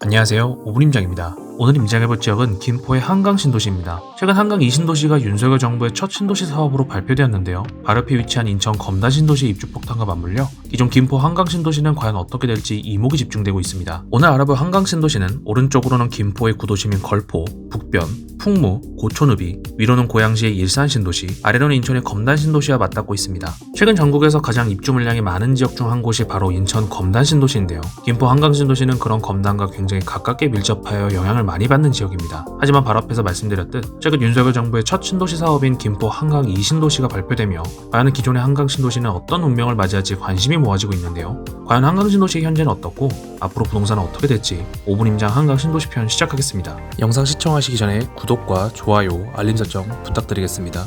안녕하세요, 오분임장입니다. 오늘 임장해볼 지역은 김포의 한강 신도시입니다. 최근 한강 이신도시가 윤석열 정부의 첫 신도시 사업으로 발표되었는데요. 바로 옆에 위치한 인천 검단 신도시 입주폭탄과 맞물려 기존 김포 한강 신도시는 과연 어떻게 될지 이목이 집중되고 있습니다. 오늘 알아볼 한강 신도시는 오른쪽으로는 김포의 구도심인 걸포, 북변, 풍무, 고촌읍이, 위로는 고양시의 일산 신도시, 아래로는 인천의 검단 신도시와 맞닿고 있습니다. 최근 전국에서 가장 입주 물량이 많은 지역 중 한 곳이 바로 인천 검단 신도시인데요. 김포 한강 신도시는 그런 검단과 굉장히 가깝게 밀접하여 영향을 많이 받는 지역입니다. 하지만 바로 앞에서 말씀드렸듯 최근 윤석열 정부의 첫 신도시 사업인 김포 한강 2신도시가 발표되며 과연 기존의 한강 신도시는 어떤 운명을 맞이할지 관심이 모아지고 있는데요. 과연 한강 신도시의 현재는 어떻고 앞으로 부동산은 어떻게 될지 5분 임장 한강 신도시 편 시작하겠습니다. 영상 시청하시기 전에 구독과 좋아요, 알림 설정 부탁드리겠습니다.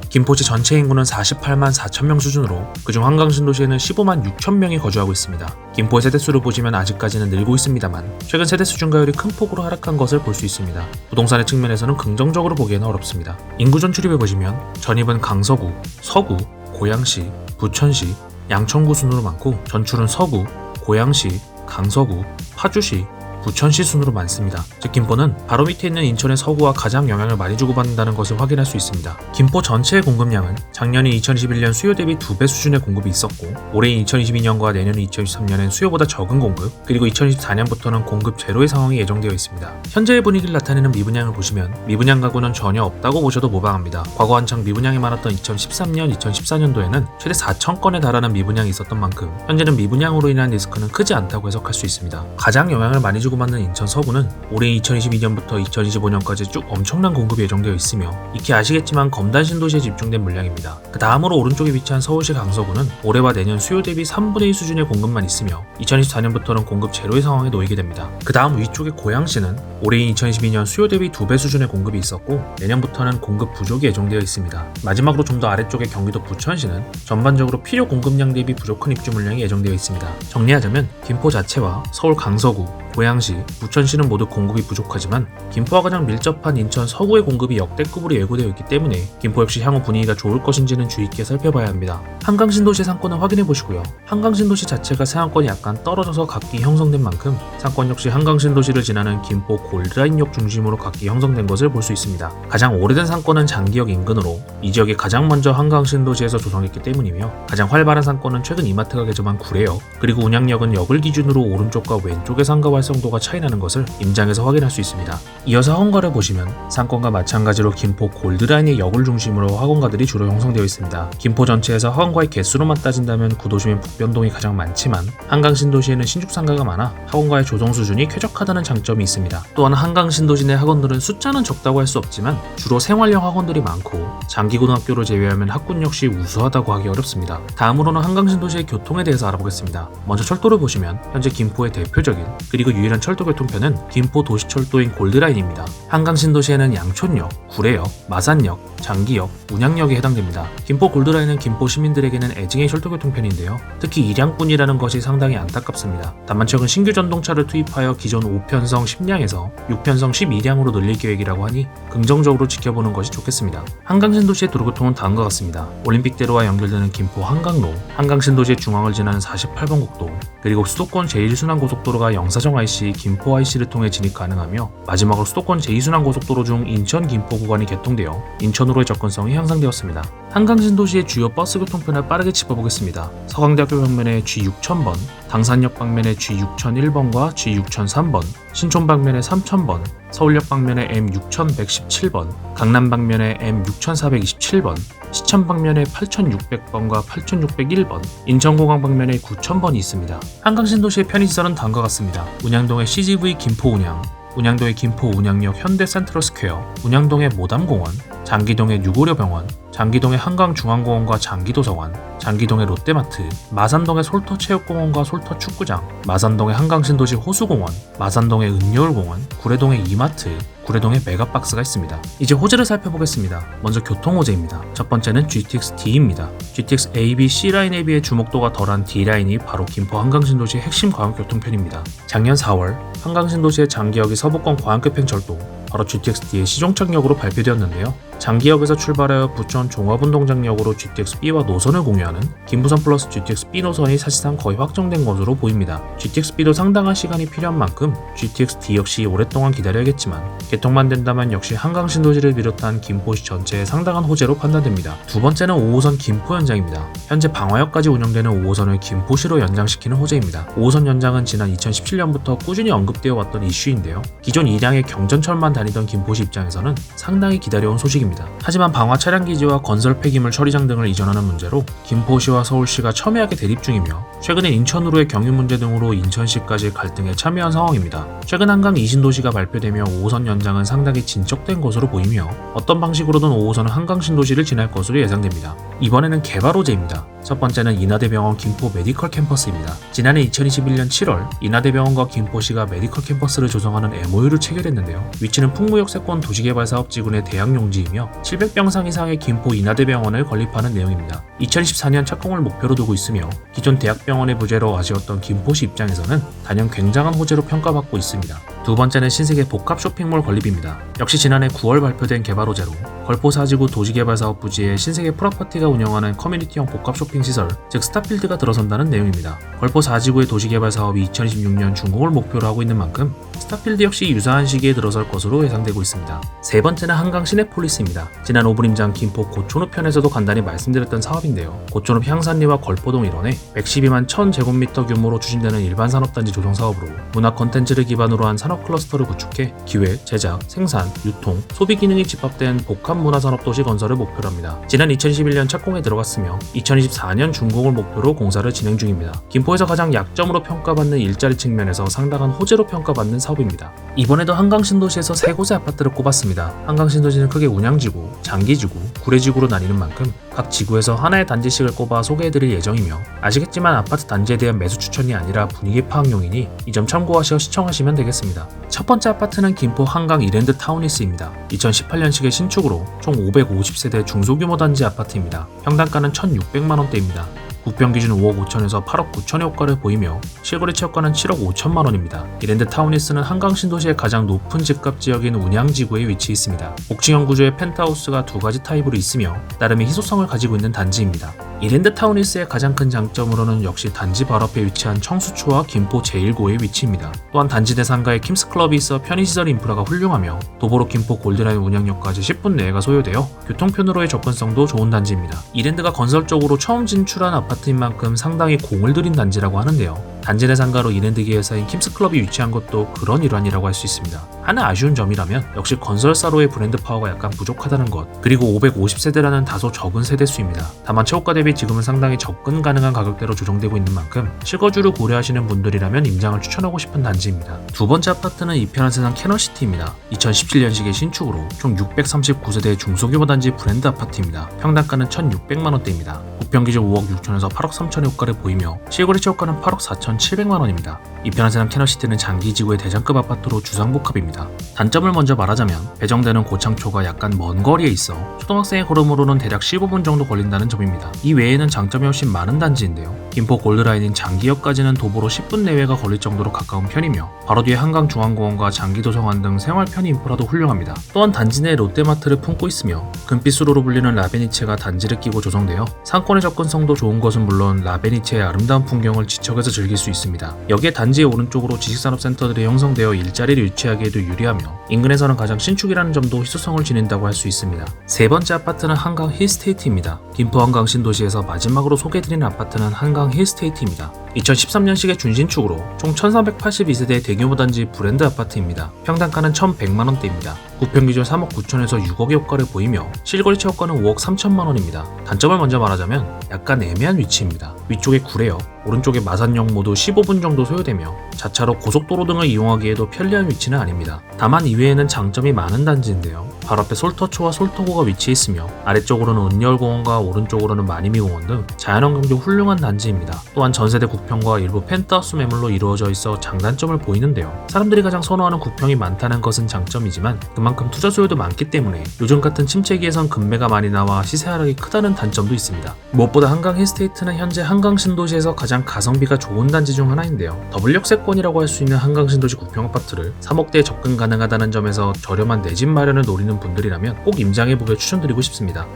김포시 전체 인구는 48만 4천명 수준으로 그중 한강 신도시에는 15만 6천명이 거주하고 있습니다. 김포의 세대수를 보시면 아직까지는 늘고 있습니다만 최근 세대수 증가율이 큰 폭으로 하락한 것을 볼 수 있습니다. 부동산의 측면에서는 긍정적으로 보기에는 어렵습니다. 인구 전출입에 보시면 전입은 강서구, 서구, 고양시, 부천시, 양천구 순으로 많고 전출은 서구, 고양시, 강서구, 파주시, 부천시 순으로 많습니다. 즉 김포는 바로 밑에 있는 인천의 서구와 가장 영향을 많이 주고받는다는 것을 확인할 수 있습니다. 김포 전체의 공급량은 작년인 2021년 수요 대비 2배 수준의 공급이 있었고 올해인 2022년과 내년인 2023년엔 수요보다 적은 공급, 그리고 2024년부터는 공급 제로의 상황이 예정되어 있습니다. 현재의 분위기를 나타내는 미분양을 보시면 미분양 가구는 전혀 없다고 보셔도 무방합니다. 과거 한창 미분양이 많았던 2013년, 2014년도에는 최대 4,000건에 달하는 미분양이 있었던 만큼 현재는 미분양으로 인한 리스크는 크지 않다고 해석할 수 있습니다. 가장 영향을 많이 주고 받는 인천 서구는 올해 2022년부터 2025년까지 쭉 엄청난 공급이 예정되어 있으며 익히 아시겠지만 검단 신도시에 집중된 물량입니다. 그 다음으로 오른쪽에 위치한 서울시 강서구는 올해와 내년 수요 대비 3분의 1 수준의 공급만 있으며 2024년부터는 공급 제로의 상황에 놓이게 됩니다. 그 다음 위쪽의 고양시는 올해인 2022년 수요 대비 2배 수준의 공급이 있었고 내년부터는 공급 부족이 예정되어 있습니다. 마지막으로 좀 더 아래쪽의 경기도 부천시는 전반적으로 필요 공급량 대비 부족한 입주 물량이 예정되어 있습니다. 정리하자면 김포 자체와 서울 강서구, 고양시, 부천시는 모두 공급이 부족하지만 김포와 가장 밀접한 인천 서구의 공급이 역대급으로 예고되어 있기 때문에 김포 역시 향후 분위기가 좋을 것인지는 주의 있게 살펴봐야 합니다. 한강 신도시의 상권을 확인해 보시고요. 한강 신도시 자체가 상한권이 약간 떨어져서 각기 형성된 만큼 상권 역시 한강 신도시를 지나는 김포 골드라인역 중심으로 각기 형성된 것을 볼 수 있습니다. 가장 오래된 상권은 장기역 인근으로 이 지역이 가장 먼저 한강 신도시에서 조성했기 때문이며 가장 활발한 상권은 최근 이마트가 개점한 구례역, 그리고 운양역은 역을 기준으로 오른쪽과 왼쪽의 상가 활성도가 차이나는 것을 임장에서 확인할 수 있습니다. 이어서 학원가를 보시면 상권과 마찬가지로 김포 골드라인의 역을 중심으로 학원가들이 주로 형성되어 있습니다. 김포 전체에서 학원가의 개수로만 따진다면 구도심인 북변동이 가장 많지만 한강 신도시에는 신축 상가가 많아 학원가의 조성 수준이 쾌적하다는 장점이 있습니다. 또한 한강 신도시 내 학원들은 숫자는 적다고 할 수 없지만 주로 생활형 학원들이 많고 장기고등학교를 제외하면 학군 역시 우수하다고 하기 어렵습니다. 다음으로는 한강 신도시의 교통에 대해서 알아보겠습니다. 먼저 철도를 보시면 현재 김포의 대표적인 그리고 유일한 철도 교통편은 김포 도시철도인 골드라인입니다. 한강 신도시에는 양촌역, 구례역, 마산역, 장기역, 운양역에 해당됩니다. 김포 골드라인은 김포 시민들에게는 애증의 철도 교통편인데요. 특히 일양뿐이라는 것이 상당히 안타깝습니다. 다만 최근 신규 전동차를 투입하여 기존 5편성 10량에서 6편성 12량으로 늘릴 계획이라고 하니 긍정적으로 지켜보는 것이 좋겠습니다. 한강 신도시의 도로교통은 다음과 같습니다. 올림픽대로와 연결되는 김포 한강로, 한강 신도시의 중앙을 지나는 48번 국도, 그리고 수도권 제1순환고속도로가 영사정 IC, 김포 IC를 통해 진입 가능하며 마지막으로 수도권 제2순환고속도로 중 인천 김포 구간이 개통되어 인천으로의 접근성이 향상되었습니다. 한강 신도시의 주요 버스 교통편을 빠르게 짚어보겠습니다. 서강대학교 방면의 G6000번, 당산역 방면의 G6001번과 G6003번, 신촌 방면의 3000번, 서울역 방면의 M6117번, 강남 방면의 M6427번, 시청 방면의 8600번과 8601번, 인천공항 방면의 9000번이 있습니다. 한강 신도시의 편의시설은 다음과 같습니다. 운양동의 CGV 김포 운양, 운양동의 김포 운양역 현대센트럴스퀘어, 운양동의 모담공원, 장기동의 유고려병원, 장기동의 한강중앙공원과 장기도서관, 장기동의 롯데마트, 마산동의 솔터체육공원과 솔터축구장, 마산동의 한강신도시 호수공원, 마산동의 은여울공원, 구례동의 이마트, 구례동에 메가박스가 있습니다. 이제 호재를 살펴보겠습니다. 먼저 교통호재입니다. 첫 번째는 GTX D입니다. GTX A, B, C 라인에 비해 주목도가 덜한 D 라인이 바로 김포 한강신도시의 핵심 광역교통편입니다. 작년 4월 한강신도시의 장기역이 서부권 광역급행철도 바로 GTX D의 시종착역으로 발표되었는데요. 장기역에서 출발하여 부천 종합운동장역으로 GTX-B와 노선을 공유하는 김부선 플러스 GTX-B 노선이 사실상 거의 확정된 것으로 보입니다. GTX-B도 상당한 시간이 필요한 만큼 GTX-D 역시 오랫동안 기다려야겠지만 개통만 된다면 역시 한강 신도시를 비롯한 김포시 전체에 상당한 호재로 판단됩니다. 두 번째는 5호선 김포 연장입니다. 현재 방화역까지 운영되는 5호선을 김포시로 연장시키는 호재입니다. 5호선 연장은 지난 2017년부터 꾸준히 언급되어 왔던 이슈인데요. 기존 일량의 경전철만 다니던 김포시 입장에서는 상당히 기다려온 소식입니다. 하지만 방화 차량기지와 건설 폐기물 처리장 등을 이전하는 문제로 김포시와 서울시가 첨예하게 대립 중이며 최근에 인천으로의 경유 문제 등으로 인천시까지 갈등에 참여한 상황입니다. 최근 한강 이신도시가 발표되며 5호선 연장은 상당히 진척된 것으로 보이며 어떤 방식으로든 5호선은 한강 신도시를 지날 것으로 예상됩니다. 이번에는 개발 호재입니다. 첫 번째는 인하대병원 김포 메디컬 캠퍼스입니다. 지난해 2021년 7월 인하대병원과 김포시가 메디컬 캠퍼스를 조성하는 MOU를 체결했는데요. 위치는 풍무역세권 도시개발사업지구의 대학용지이며 700병상 이상의 김포 인하대병원을 건립하는 내용입니다. 2024년 착공을 목표로 두고 있으며 기존 대학병원의 부재로 아쉬웠던 김포시 입장에서는 단연 굉장한 호재로 평가받고 있습니다. 두 번째는 신세계 복합 쇼핑몰 건립입니다. 역시 지난해 9월 발표된 개발 호재로 걸포 4지구 도시개발사업 부지에 신세계 프로퍼티가 운영하는 커뮤니티형 복합 쇼핑시설, 즉 스타필드가 들어선다는 내용입니다. 걸포 4지구의 도시개발 사업이 2026년 준공을 목표로 하고 있는 만큼 스타필드 역시 유사한 시기에 들어설 것으로 예상되고 있습니다. 세 번째는 한강 시내폴리스입니다. 지난 오브림장 김포 고촌읍 편에서도 간단히 말씀드렸던 사업인데요. 고촌읍 향산리와 걸포동 일원에 112만 1000제곱미터 규모로 추진되는 일반 산업단지 조성 사업으로 문화 콘텐츠를 기반으로 한 산업 클러스터를 구축해 기획, 제작, 생산, 유통, 소비 기능이 집합된 복합 문화산업도시 건설을 목표로 합니다. 지난 2021년 착공에 들어갔으며 2024년 준공을 목표로 공사를 진행 중입니다. 김포에서 가장 약점으로 평가받는 일자리 측면에서 상당한 호재로 평가받는 사업입니다. 이번에도 한강 신도시에서 세 곳의 아파트를 꼽았습니다. 한강 신도시는 크게 운양지구, 장기지구, 구례지구로 나뉘는 만큼 각 지구에서 하나의 단지씩을 꼽아 소개해드릴 예정이며 아시겠지만 아파트 단지에 대한 매수 추천이 아니라 분위기 파악용이니 이 점 참고하셔 시청하시면 되겠습니다. 첫 번째 아파트는 김포 한강 이랜드 타우니스입니다. 2018년식의 신축으로 총 550세대 중소규모 단지 아파트입니다. 평당가는 1,600만원대입니다. 부평 기준 5억 5천에서 8억 9천의 호가를 보이며 실거래 채역가는 7억 5천만 원입니다. 이랜드 타우니스는 한강 신도시의 가장 높은 집값 지역인 운양지구에 위치해 있습니다. 옥층형 구조의 펜트하우스가 두 가지 타입으로 있으며 나름의 희소성을 가지고 있는 단지입니다. 이랜드 타우니스의 가장 큰 장점으로는 역시 단지 바로 앞에 위치한 청수초와 김포 제1고의 위치입니다. 또한 단지 내 상가에 킴스클럽이 있어 편의시설 인프라가 훌륭하며 도보로 김포 골드라인 운양역까지 10분 내외가 소요되어 교통편으로의 접근성도 좋은 단지입니다. 이랜드가 건설적으로 처음 진출한 아파트인 만큼 상당히 공을 들인 단지라고 하는데요. 단지 내 상가로 이랜드계 회사인 킴스클럽이 위치한 것도 그런 일환이라고 할 수 있습니다. 하나 아쉬운 점이라면 역시 건설사로의 브랜드 파워가 약간 부족하다는 것, 그리고 550세대라는 다소 적은 세대수입니다. 다만 최고가 대비 지금은 상당히 접근 가능한 가격대로 조정되고 있는 만큼 실거주를 고려하시는 분들이라면 임장을 추천하고 싶은 단지입니다. 두 번째 아파트는 이편한 세상 캐널시티입니다. 2017년식의 신축으로 총 639세대의 중소규모 단지 브랜드 아파트입니다. 평당가는 1,600만원대입니다. 부평 기준 5억 6천에서 8억 3천의 호가를 보이며 실거래 채역가는 8억 4,700만원입니다. 이편한 세상 캐널시티는 장기지구의 대장급 아파트로 주상복합입니다. 단점을 먼저 말하자면 배정되는 고창초가 약간 먼 거리에 있어 초등학생의 걸음으로는 대략 15분 정도 걸린다는 점입니다. 이 외에는 장점이 훨씬 많은 단지인데요. 김포 골드라인인 장기역까지는 도보로 10분 내외가 걸릴 정도로 가까운 편이며 바로 뒤에 한강중앙공원과 장기도서관 등 생활 편의 인프라도 훌륭합니다. 또한 단지 내 롯데마트를 품고 있으며 금빛수로로 불리는 라베니체가 단지를 끼고 조성되어 상권의 접근성도 좋은 것은 물론 라베니체의 아름다운 풍경을 지척에서 즐길 수 있습니다. 여기에 단지의 오른쪽으로 지식산업센터들이 형성되어 일자리를 유치하기에도 유리하며 인근에서는 가장 신축이라는 점도 희소성을 지닌다고 할 수 있습니다. 세 번째 아파트는 한강 힐스테이트입니다. 김포 한강 신도시에서 마지막으로 소개해드리는 아파트는 한강 힐스테이트입니다. 2013년식의 준신축으로 총 1382세대의 대규모 단지 브랜드 아파트입니다. 평당가는 1,100만원대입니다. 부평 기준 3억 9천에서 6억의 호가를 보이며 실거래 채역가는 5억 3천만원입니다. 단점을 먼저 말하자면 약간 애매한 위치입니다. 위쪽에 구례역, 오른쪽에 마산역 모두 15분 정도 소요되며 자차로 고속도로 등을 이용하기에도 편리한 위치는 아닙니다. 다만 이외에는 장점이 많은 단지인데요. 바로 앞에 솔터초와 솔터고가 위치해 있으며 아래쪽으로는 은여울공원과 오른쪽으로는 마니미공원 등 자연환경도 훌륭한 단지입니다. 또한 전세대 국도 구평과 일부 펜트하우스 매물로 이루어져 있어 장단점을 보이는데요. 사람들이 가장 선호하는 구평이 많다는 것은 장점이지만 그만큼 투자 수요도 많기 때문에 요즘 같은 침체기에선 급매가 많이 나와 시세 하락이 크다는 단점도 있습니다. 무엇보다 한강 힐스테이트는 현재 한강 신도시에서 가장 가성비가 좋은 단지 중 하나인데요. 더블 역세권이라고 할 수 있는 한강 신도시 구평 아파트를 3억대에 접근 가능하다는 점에서 저렴한 내 집 마련을 노리는 분들이라면 꼭 임장해보길 추천드리고 싶습니다.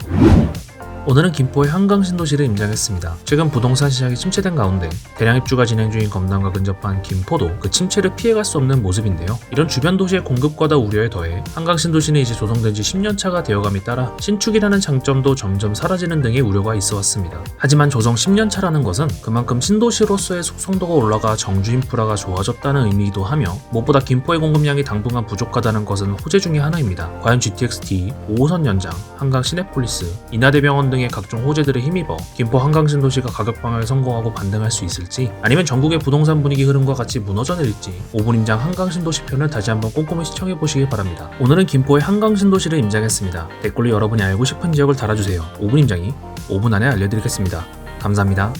오늘은 김포의 한강 신도시를 임장했습니다. 최근 부동산 시장이 침체된 가운데 대량 입주가 진행 중인 검남과 근접한 김포도 그 침체를 피해갈 수 없는 모습인데요. 이런 주변 도시의 공급 과다 우려에 더해 한강 신도시는 이제 조성된 지 10년차가 되어감에 따라 신축이라는 장점도 점점 사라지는 등의 우려가 있어 왔습니다. 하지만 조성 10년차라는 것은 그만큼 신도시로서의 속성도가 올라가 정주 인프라가 좋아졌다는 의미이기도 하며 무엇보다 김포의 공급량이 당분간 부족하다는 것은 호재 중의 하나입니다. 과연 GTX-T, 5호선 연장, 한강 시내폴리스, 인하대병원 등의 각종 호재들에 힘입어 김포 한강 신도시가 가격 방어에 성공하고 반등할 수 있을지, 아니면 전국의 부동산 분위기 흐름과 같이 무너져 내릴지 5분 임장 한강 신도시 편을 다시 한번 꼼꼼히 시청해 보시길 바랍니다. 오늘은 김포의 한강 신도시를 임장했습니다. 댓글로 여러분이 알고 싶은 지역을 달아주세요. 5분 임장이 5분 안에 알려드리겠습니다. 감사합니다.